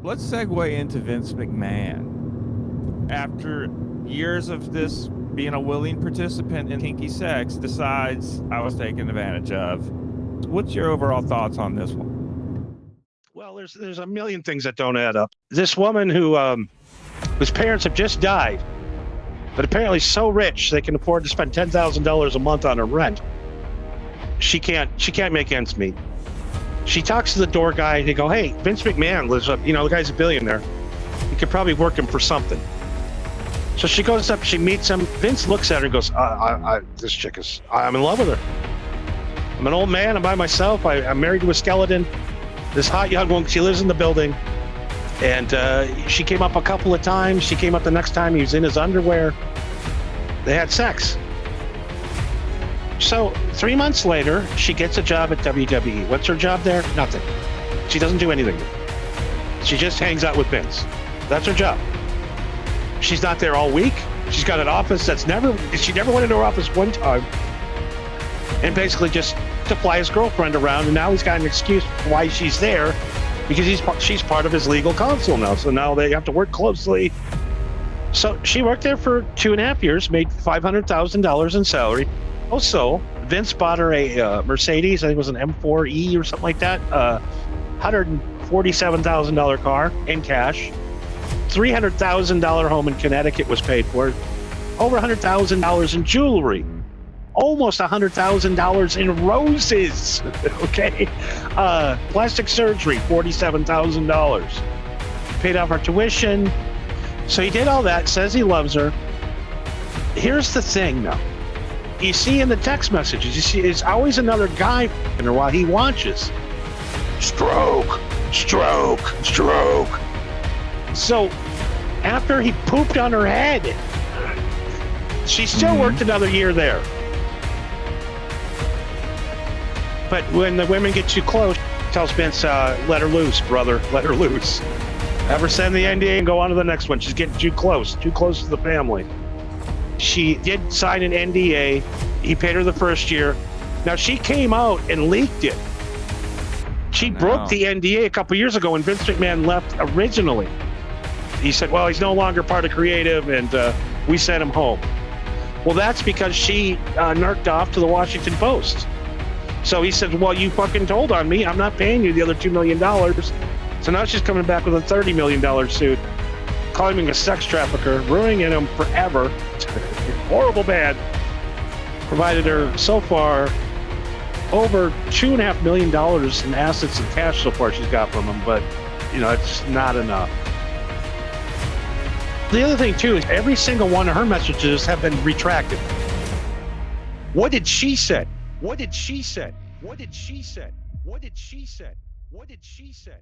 Let's segue into Vince McMahon. After years of this being a willing participant in kinky sex, decides I was taken advantage of. What's your overall thoughts on this one? Well, there's a million things that don't add up. This woman whose parents have just died, but apparently so rich they can afford to spend $10,000 a month on her rent. She can't make ends meet. She talks to the door guy. They go, "Hey, Vince McMahon lives up. You know, the guy's a billionaire. You could probably work him for something." So she goes up. She meets him. Vince looks at her and goes, "This chick is. I'm in love with her. I'm an old man. I'm by myself. I'm married to a skeleton. This hot young woman. She lives in the building." And she came up a couple of times. She came up the next time. He was in his underwear. They had sex. So 3 months later, she gets a job at WWE. What's her job there? Nothing. She doesn't do anything. She just hangs out with Vince. That's her job. She's not there all week. She's got an office she never went into her office one time. And basically just to fly his girlfriend around. And now he's got an excuse why she's there, because she's part of his legal counsel now. So now they have to work closely. So she worked there for 2.5 years, made $500,000 in salary. Also, Vince bought her a Mercedes. I think it was an M4E or something like that. $147,000 car in cash. $300,000 home in Connecticut was paid for. Over $100,000 in jewelry. Almost $100,000 in roses. Okay. Plastic surgery, $47,000. Paid off her tuition. So he did all that, says he loves her. Here's the thing, though. You see in the text messages, you see it's always another guy her while he watches. Stroke, stroke, stroke. So after he pooped on her head, she still worked another year there. But when the women get too close, tells Vince, let her loose, brother, let her loose. Have her send the NDA and go on to the next one. She's getting too close to the family. She did sign an NDA. He paid her the first year. Now, she came out and leaked it. She broke the NDA a couple years ago when Vince McMahon left originally. He said, well, he's no longer part of creative, and we sent him home. Well, that's because she narked off to the Washington Post. So he said, well, you fucking told on me. I'm not paying you the other $2 million. So now she's coming back with a $30 million suit, calling him a sex trafficker, ruining him forever. Horrible bad. Provided her so far over $2.5 million in assets and cash so far she's got from him, but you know, it's not enough. The other thing too is every single one of her messages have been retracted. What did she say? What did she say? What did she say? What did she say? What did she say?